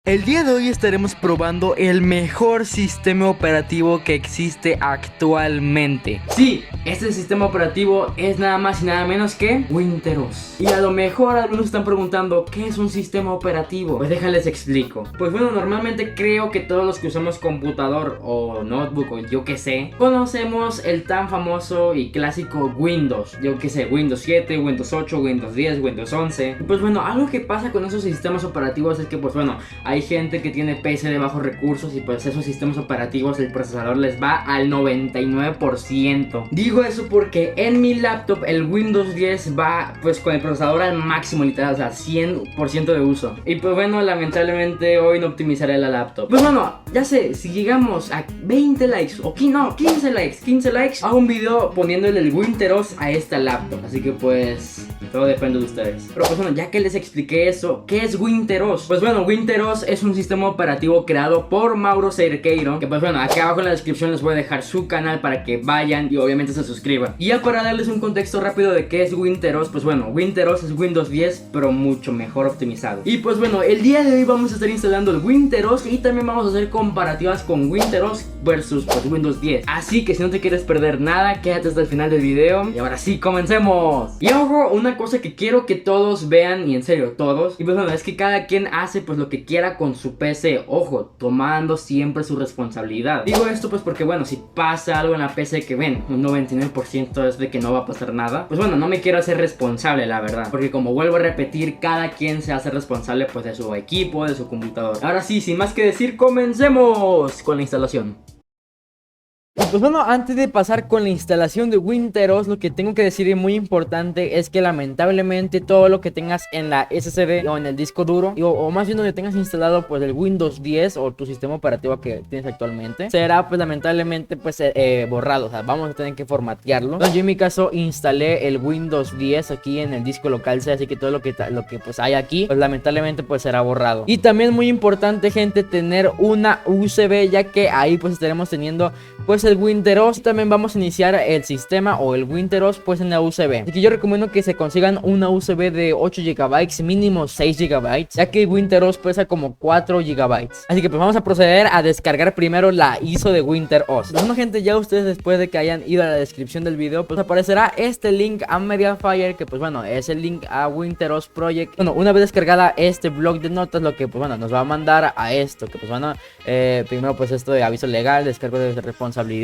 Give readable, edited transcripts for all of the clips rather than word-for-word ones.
El día de hoy estaremos probando el mejor sistema operativo que existe actualmente. Sí, este sistema operativo es nada más y nada menos que Winteros. Y a lo mejor algunos están preguntando, ¿qué es un sistema operativo? Pues déjales explico. Pues bueno, normalmente creo que todos los que usamos computador o notebook o yo que sé, conocemos el tan famoso y clásico Windows. Yo que sé, Windows 7, Windows 8, Windows 10, Windows 11. Y pues bueno, algo que pasa con esos sistemas operativos es que pues bueno, hay gente que tiene PC de bajos recursos y pues esos sistemas operativos el procesador les va al 99%. Digo eso porque en mi laptop el Windows 10 va pues con el procesador al máximo literal, o sea 100% de uso. Y pues bueno, lamentablemente hoy no optimizaré la laptop. Pues bueno, ya sé, si llegamos a 20 likes o 15 likes, hago un video poniéndole el Winteros a esta laptop. Así que pues todo depende de ustedes. Pero pues bueno, ya que les expliqué eso, ¿qué es Winteros? Pues bueno, Winteros es un sistema operativo creado por Mauro Cerqueiro, que pues bueno, acá abajo en la descripción les voy a dejar su canal para que vayan y obviamente se suscriban. Y ya para darles un contexto rápido de qué es Winteros, pues bueno, Winteros es Windows 10 pero mucho mejor optimizado. Y pues bueno, el día de hoy vamos a estar instalando el Winteros y también vamos a hacer comparativas con Winteros versus pues Windows 10. Así que si no te quieres perder nada, quédate hasta el final del video. Y ahora sí, comencemos. Y ojo, una cosa que quiero que todos vean, y en serio todos, y pues bueno, es que cada quien hace pues lo que quiera con su PC. Ojo, tomando siempre su responsabilidad. Digo esto pues porque bueno, si pasa algo en la PC que ven, un 99% es de que no va a pasar nada, pues bueno, no me quiero hacer responsable, la verdad, porque como vuelvo a repetir, cada quien se hace responsable pues de su equipo, de su computador. Ahora sí, sin más que decir, comencemos con la instalación. Y pues bueno, antes de pasar con la instalación de Winteros, lo que tengo que decir y muy importante es que lamentablemente todo lo que tengas en la SSD o en el disco duro, o más bien donde tengas instalado pues el Windows 10 o tu sistema operativo que tienes actualmente, será pues lamentablemente pues borrado, o sea, vamos a tener que formatearlo. Entonces yo en mi caso instalé el Windows 10 aquí en el disco local C, así que todo lo que pues hay aquí, pues lamentablemente pues será borrado. Y también muy importante, gente, tener una USB, ya que ahí pues estaremos teniendo pues el Winteros. Y también vamos a iniciar el sistema o el Winteros pues en la USB. Así que yo recomiendo que se consigan una USB de 8 GB, mínimo 6 GB, ya que Winteros pesa como 4 GB. Así que pues vamos a proceder a descargar primero la ISO de Winteros. Bueno, gente, ya ustedes después de que hayan ido a la descripción del video, pues aparecerá este link a Mediafire, que pues bueno, es el link a Winteros Project. Bueno, una vez descargada este blog de notas, lo que pues bueno, nos va a mandar a esto, que pues bueno, primero pues esto de aviso legal, descargo de responsabilidad,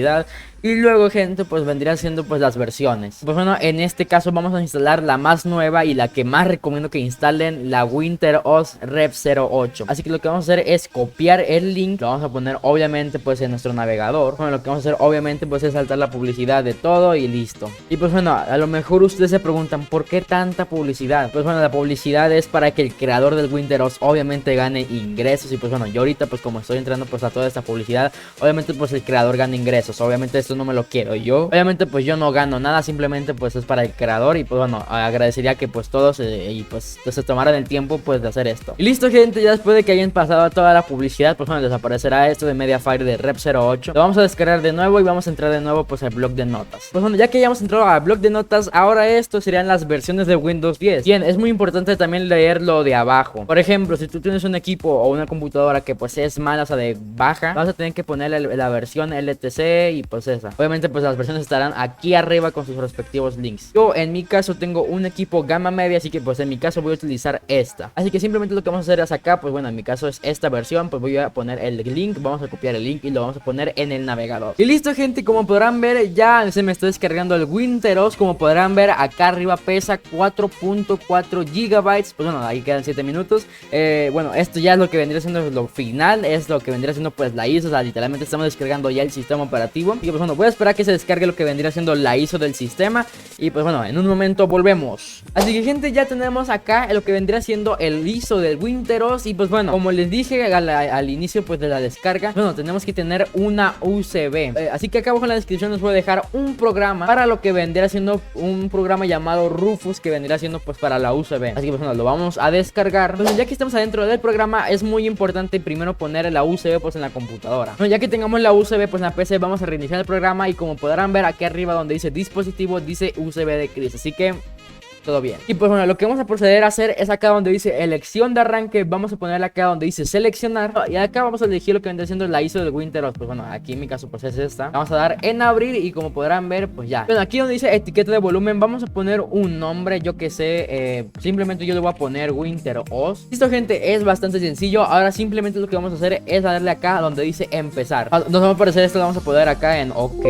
y luego, gente, pues vendría siendo pues las versiones. Pues bueno, en este caso vamos a instalar la más nueva y la que más recomiendo que instalen, la Winteros Rev 08. Así que lo que vamos a hacer es copiar el link, lo vamos a poner obviamente pues en nuestro navegador. Bueno, lo que vamos a hacer obviamente pues es saltar la publicidad de todo y listo. Y pues bueno, a lo mejor ustedes se preguntan, ¿por qué tanta publicidad? Pues bueno, la publicidad es para que el creador del Winteros obviamente gane ingresos. Y pues bueno, yo ahorita pues como estoy entrando pues a toda esta publicidad, obviamente pues el creador gana ingresos. Obviamente esto no me lo quiero yo, obviamente pues yo no gano nada, simplemente pues es para el creador. Y pues bueno, agradecería que pues todos y pues se tomaran el tiempo pues de hacer esto. Y listo, gente, ya después de que hayan pasado toda la publicidad, pues bueno, desaparecerá esto de Mediafire de Rev 08. Lo vamos a descargar de nuevo y vamos a entrar de nuevo pues al blog de notas. Pues bueno, ya que ya hemos entrado al blog de notas, ahora esto serían las versiones de Windows 10. Bien, es muy importante también leer lo de abajo. Por ejemplo, si tú tienes un equipo o una computadora que pues es mala, o sea de baja, vas a tener que ponerle la versión LTC y pues esa. Obviamente pues las versiones estarán aquí arriba con sus respectivos links. Yo en mi caso tengo un equipo gama media, así que pues en mi caso voy a utilizar esta. Así que simplemente lo que vamos a hacer es acá, pues bueno, en mi caso es esta versión, pues voy a poner el link, vamos a copiar el link y lo vamos a poner en el navegador. Y listo, gente, como podrán ver ya se me está descargando el Winteros. Como podrán ver acá arriba pesa 4.4 GB. Pues bueno, ahí quedan 7 minutos. Bueno, esto ya es lo que vendría siendo lo final, es lo que vendría siendo pues la ISO, o sea, literalmente estamos descargando ya el sistema operativo. Y pues bueno, voy a esperar a que se descargue lo que vendría siendo la ISO del sistema. Y pues bueno, en un momento volvemos. Así que, gente, ya tenemos acá lo que vendría siendo el ISO del Winteros. Y pues bueno, como les dije al inicio pues de la descarga, bueno, tenemos que tener una USB. Así que acá abajo en la descripción les voy a dejar un programa para lo que vendría siendo un programa llamado Rufus, que vendría siendo pues para la USB. Así que pues bueno, lo vamos a descargar. Entonces, ya que estamos adentro del programa, es muy importante primero poner la USB pues en la computadora. Bueno, ya que tengamos la USB pues en la PC, vamos a reiniciar el programa. Y como podrán ver aquí arriba donde dice dispositivo, dice USB de Chris. Así que todo bien. Y pues bueno, lo que vamos a proceder a hacer es acá donde dice elección de arranque, vamos a ponerle acá donde dice seleccionar, y acá vamos a elegir lo que vendría siendo la ISO del Winteros. Pues bueno, aquí en mi caso pues es esta. Vamos a dar en abrir y como podrán ver pues ya. Bueno, aquí donde dice etiqueta de volumen vamos a poner un nombre, yo que sé, simplemente yo le voy a poner Winteros. Listo gente, es bastante sencillo. Ahora simplemente lo que vamos a hacer es darle acá donde dice empezar. Nos va a aparecer esto, lo vamos a poner acá en OK,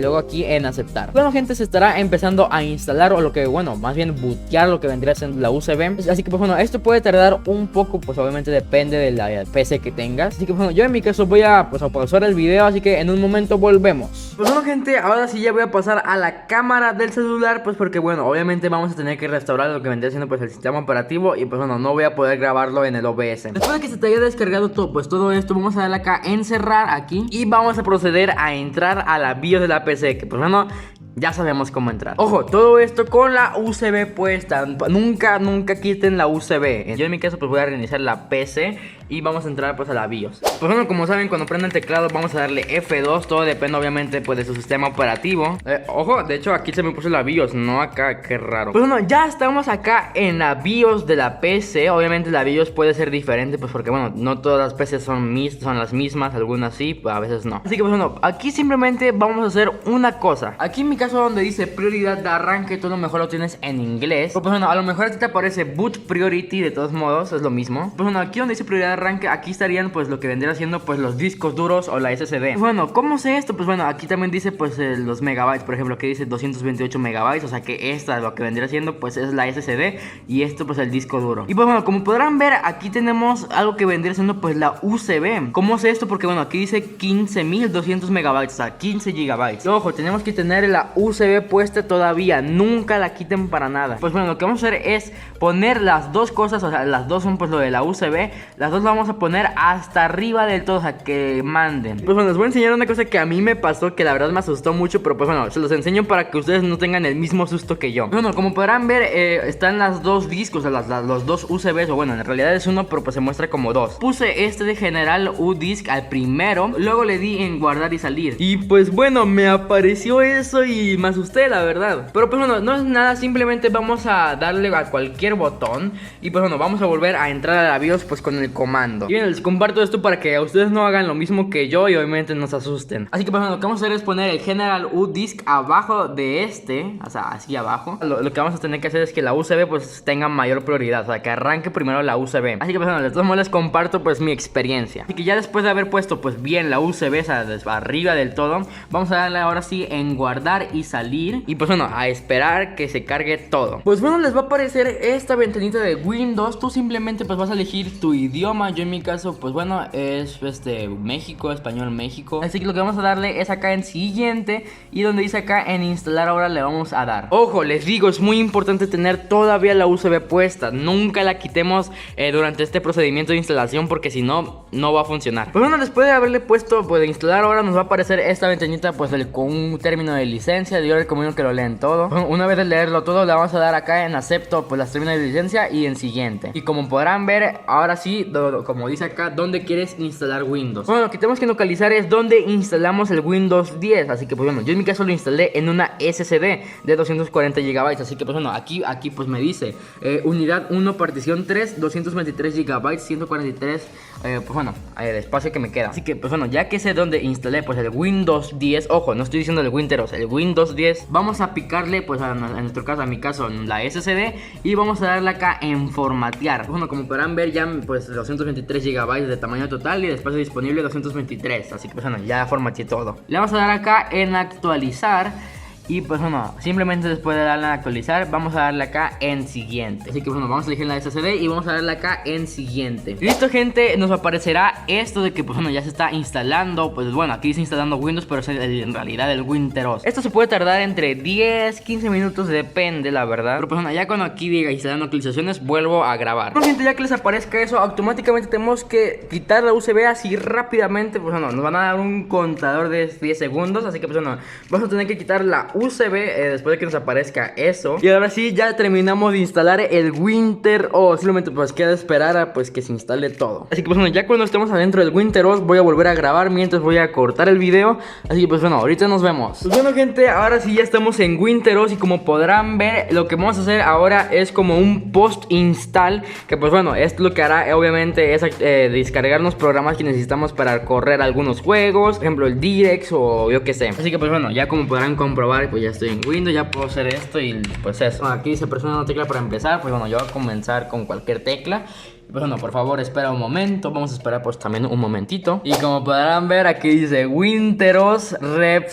luego aquí en aceptar. Bueno gente, se estará empezando a instalar, o lo que bueno, más bien bootear lo que vendría siendo la USB. Así que pues bueno, esto puede tardar un poco, pues obviamente depende de la PC que tengas. Así que bueno, yo en mi caso voy a pues a pausar el video, así que en un momento volvemos. Pues bueno gente, ahora sí ya voy a pasar a la cámara del celular, pues porque bueno, obviamente vamos a tener que restaurar lo que vendría siendo pues el sistema operativo, y pues bueno, no voy a poder grabarlo en el OBS. Después de que se te haya descargado todo, pues todo esto, vamos a darle acá en cerrar aquí, y vamos a proceder a entrar a la BIOS de la PC, que pues bueno, ya sabemos cómo entrar. Ojo, todo esto con la USB puesta. Nunca quiten la USB. Yo en mi caso pues voy a reiniciar la PC y vamos a entrar pues a la BIOS. Pues bueno, como saben, cuando prenda el teclado vamos a darle F2. Todo depende obviamente pues de su sistema operativo. Ojo, de hecho aquí se me puso la BIOS, no acá, qué raro. Pues bueno, ya estamos acá en la BIOS de la PC. Obviamente la BIOS puede ser diferente, pues porque bueno, no todas las PCs son las mismas. Algunas sí, pues a veces no. Así que pues bueno, aquí simplemente vamos a hacer una cosa. Aquí en mi caso donde dice prioridad de arranque, tú a lo mejor lo tienes en inglés. Pues bueno, a lo mejor a ti te aparece boot priority, de todos modos, es lo mismo. Pues bueno, aquí donde dice prioridad de arranque, aquí estarían pues lo que vendría siendo pues los discos duros o la SSD. Pues bueno, ¿cómo sé esto? Pues bueno, aquí también dice pues los megabytes, por ejemplo, que dice 228 megabytes, o sea que esta lo que vendría siendo pues es la SSD y esto pues el disco duro. Y pues bueno, como podrán ver, aquí tenemos algo que vendría siendo pues la USB. ¿Cómo sé esto? Porque bueno, aquí dice 15.200 megabytes, o sea 15 gigabytes. Y ojo, tenemos que tener la USB puesta todavía, nunca la quiten para nada. Pues bueno, lo que vamos a hacer es poner las dos cosas, o sea, las dos son pues lo de la USB, las dos las vamos a poner hasta arriba del todo, o sea, que manden. Pues bueno, les voy a enseñar una cosa que a mí me pasó, que la verdad me asustó mucho, pero pues bueno, se los enseño para que ustedes no tengan el mismo susto que yo. Bueno, como podrán ver, están las dos discos, o sea, los dos USBs, o bueno, en realidad es uno, pero pues se muestra como dos. Puse este de General U-Disc al primero, luego le di en guardar y salir, y pues bueno, me apareció eso y me asusté, la verdad. Pero pues bueno, no es nada, simplemente vamos a darle a cualquier botón y pues bueno, vamos a volver a entrar a la BIOS pues con el comando. Y bien, les comparto esto para que ustedes no hagan lo mismo que yo y obviamente no se asusten. Así que pues bueno, lo que vamos a hacer es poner el General U-Disc abajo de este, o sea, así abajo. Lo que vamos a tener que hacer es que la USB pues tenga mayor prioridad, o sea, que arranque primero la USB. Así que pues bueno, de todos modos les comparto pues mi experiencia. Así que ya después de haber puesto pues bien la USB, o sea, arriba del todo, vamos a darle ahora sí en guardar y salir. Y pues bueno, a esperar que se cargue todo. Pues bueno, les va a aparecer esta ventanita de Windows. Tú simplemente pues vas a elegir tu idioma. Yo en mi caso pues bueno es México, español México. Así que lo que vamos a darle es acá en siguiente, y donde dice acá en instalar ahora le vamos a dar. Ojo, les digo, es muy importante tener todavía la USB puesta. Nunca la quitemos durante este procedimiento de instalación, porque si no, no va a funcionar. Pues bueno, después de haberle puesto pues de instalar ahora, nos va a aparecer esta ventanita pues con un término de licencia. Yo recomiendo que lo lean todo. Una vez de leerlo todo, le vamos a dar acá en acepto pues las términos de licencia y en siguiente. Y como podrán ver, ahora sí, como dice acá, ¿dónde quieres instalar Windows? Bueno, lo que tenemos que localizar es dónde instalamos el Windows 10. Así que pues bueno, yo en mi caso lo instalé en una SSD de 240 GB. Así que pues bueno, aquí pues me dice unidad 1, partición 3, 223 GB, 143 pues bueno, el espacio que me queda. Así que pues bueno, ya que sé dónde instalé pues el Windows 10, ojo, no estoy diciendo el Winteros, el Windows 10, vamos a picarle pues en nuestro caso, en mi caso, en la SSD, y vamos a darle acá en formatear. Bueno, como podrán ver, ya pues 223 GB de tamaño total y de espacio disponible 223. Así que pues bueno, ya formateé todo. Le vamos a dar acá en actualizar. Y pues bueno, simplemente después de darle a actualizar, vamos a darle acá en siguiente. Así que bueno, vamos a elegir la SSD y vamos a darle acá en siguiente. Listo gente, nos aparecerá esto de que pues bueno, ya se está instalando. Pues bueno, aquí dice instalando Windows, pero es en realidad el Winteros. Esto se puede tardar entre 10-15 minutos, depende la verdad. Pero pues bueno, ya cuando aquí diga instalando actualizaciones, vuelvo a grabar. Bueno gente, ya que les aparezca eso, automáticamente tenemos que quitar la USB así rápidamente. Pues bueno, nos van a dar un contador de 10 segundos. Así que pues bueno, vamos a tener que quitar la USB después de que nos aparezca eso. Y ahora sí, ya terminamos de instalar el WinterOS. Simplemente pues queda esperar a pues que se instale todo. Así que pues bueno, ya cuando estemos adentro del WinterOS voy a volver a grabar mientras voy a cortar el video. Así que pues bueno, ahorita nos vemos. Pues bueno gente, ahora sí ya estamos en WinterOS. Y como podrán ver, lo que vamos a hacer ahora es como un post install. Que pues bueno, esto lo que hará obviamente es descargarnos programas que necesitamos para correr algunos juegos, por ejemplo el DirectX o yo que sé. Así que pues bueno, ya como podrán comprobar, pues ya estoy en Windows, ya puedo hacer esto y pues eso. Aquí se presiona una tecla para empezar, pues bueno, yo voy a comenzar con cualquier tecla. Pues bueno, por favor espera un momento. Vamos a esperar pues también un momentito. Y como podrán ver, aquí dice WinterOS Rep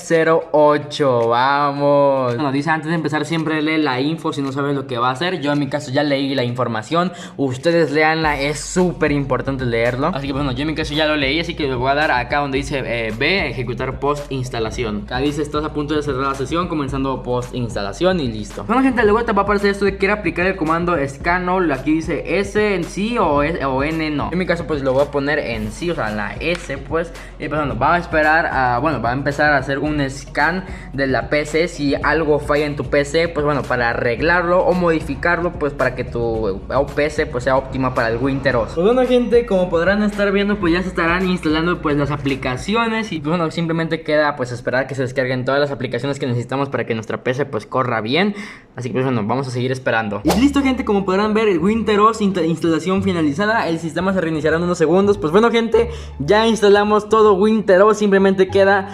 08. Vamos. Bueno, dice antes de empezar siempre lee la info si no sabes lo que va a hacer. Yo en mi caso ya leí la información. Ustedes leanla, es súper importante leerlo. Así que bueno, yo en mi caso ya lo leí. Así que le voy a dar acá donde dice B, ejecutar post instalación. Acá dice estás a punto de cerrar la sesión, comenzando post instalación y listo. Bueno gente, luego te va a aparecer esto de quiere aplicar el comando scanol. Aquí dice S en sí o N no. En mi caso pues lo voy a poner en sí, o sea la S pues. Y pues bueno, vamos a esperar a, bueno, va a empezar a hacer un scan de la PC. Si algo falla en tu PC, pues bueno, para arreglarlo o modificarlo, pues para que tu PC pues sea óptima para el WinterOS. Pues bueno gente, como podrán estar viendo, pues ya se estarán instalando pues las aplicaciones. Y pues bueno, simplemente queda pues esperar que se descarguen todas las aplicaciones que necesitamos para que nuestra PC pues corra bien. Así que pues bueno, vamos a seguir esperando. Y listo gente, como podrán ver, el WinterOS instalación finalizada. El sistema se reiniciará en unos segundos. Pues bueno gente, ya instalamos todo WinterOS. Simplemente queda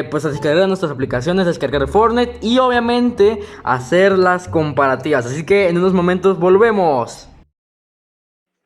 pues a descargar nuestras aplicaciones, descargar Fortnite y obviamente hacer las comparativas. Así que en unos momentos volvemos.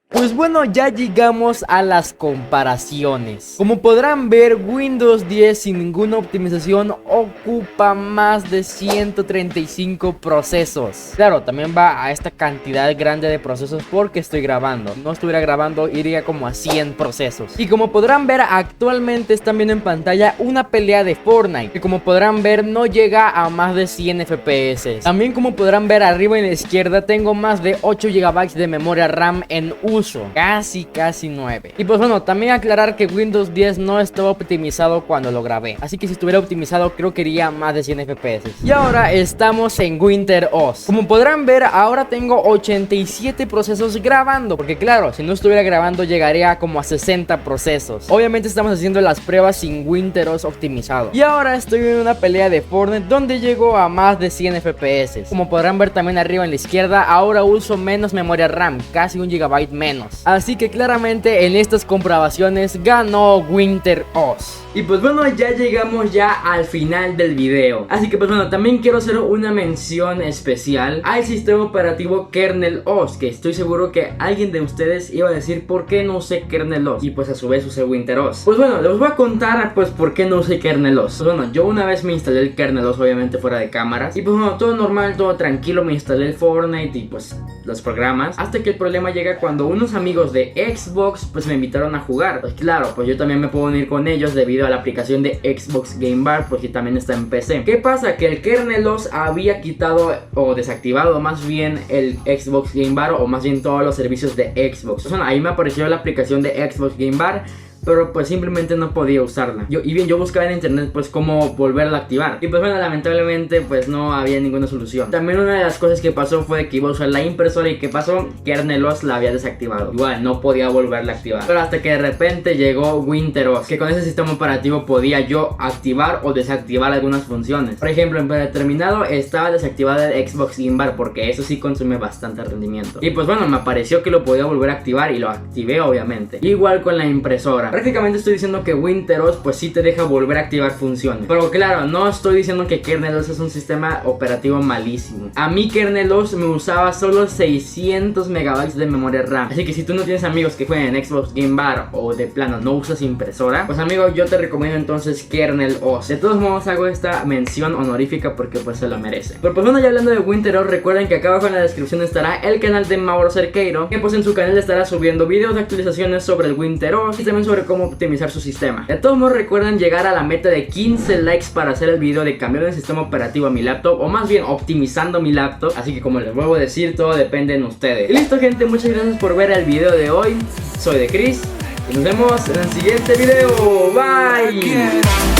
Pues bueno, ya llegamos a las comparaciones. Como podrán ver, Windows 10 sin ninguna optimización ocupa más de 135 procesos. Claro, también va a esta cantidad grande de procesos porque estoy grabando. Si no estuviera grabando, iría como a 100 procesos. Y como podrán ver, actualmente están viendo en pantalla una pelea de Fortnite, que como podrán ver no llega a más de 100 FPS. También como podrán ver arriba en la izquierda, tengo más de 8 GB de memoria RAM en uso. Casi 9. Y pues bueno, también aclarar que Windows 10 no estaba optimizado cuando lo grabé. Así que si estuviera optimizado creo que iría más de 100 FPS. Y ahora estamos en WinterOS. Como podrán ver, ahora tengo 87 procesos grabando. Porque claro, si no estuviera grabando llegaría como a 60 procesos. Obviamente estamos haciendo las pruebas sin WinterOS optimizado. Y ahora estoy en una pelea de Fortnite donde llego a más de 100 FPS. Como podrán ver también arriba en la izquierda, ahora uso menos memoria RAM, casi 1 GB menos. Así que claramente en estas comprobaciones ganó WinterOS. Y pues bueno, ya llegamos ya al final del video. Así que pues bueno, también quiero hacer una mención especial al sistema operativo KernelOS, que estoy seguro que alguien de ustedes iba a decir ¿por qué no usé KernelOS? Y pues a su vez usé WinterOS. Pues bueno, les voy a contar pues por qué no usé KernelOS. Pues bueno, yo una vez me instalé el KernelOS, obviamente fuera de cámaras. Y pues bueno, todo normal, todo tranquilo, me instalé el Fortnite y pues los programas. Hasta que el problema llega cuando unos amigos de Xbox pues me invitaron a jugar. Pues claro, pues yo también me puedo unir con ellos debido a la aplicación de Xbox Game Bar, porque también está en PC. ¿Qué pasa? Que el KernelOS había quitado o desactivado más bien el Xbox Game Bar, o más bien todos los servicios de Xbox. O sea, ahí me apareció la aplicación de Xbox Game Bar, pero pues simplemente no podía usarla. Yo buscaba en internet pues cómo volverla a activar. Y pues bueno, lamentablemente pues no había ninguna solución. También una de las cosas que pasó fue que iba a usar la impresora. ¿Y qué pasó? KernelOS la había desactivado. Igual no podía volverla a activar. Pero hasta que de repente llegó WinterOS, que con ese sistema operativo podía yo activar o desactivar algunas funciones. Por ejemplo, en predeterminado estaba desactivada el Xbox Game Bar, porque eso sí consume bastante rendimiento. Y pues bueno, me apareció que lo podía volver a activar y lo activé obviamente. Igual con la impresora. Prácticamente estoy diciendo que WinterOS pues sí te deja volver a activar funciones. Pero claro, no estoy diciendo que KernelOS es un sistema operativo malísimo. A mí KernelOS me usaba solo 600 MB de memoria RAM. Así que si tú no tienes amigos que jueguen en Xbox Game Bar o de plano no usas impresora, pues amigo, yo te recomiendo entonces KernelOS. De todos modos hago esta mención honorífica porque pues se lo merece. Pero pues bueno, ya hablando de WinterOS, recuerden que acá abajo en la descripción estará el canal de Mauro Cerqueiro, que pues en su canal estará subiendo videos de actualizaciones sobre el WinterOS y también sobre cómo optimizar su sistema. De todos modos, recuerden llegar a la meta de 15 likes para hacer el video de cambiar el sistema operativo a mi laptop, o más bien optimizando mi laptop. Así que como les vuelvo a decir, todo depende de ustedes. Y listo gente, muchas gracias por ver el video de hoy. Soy de Chris y nos vemos en el siguiente video. Bye.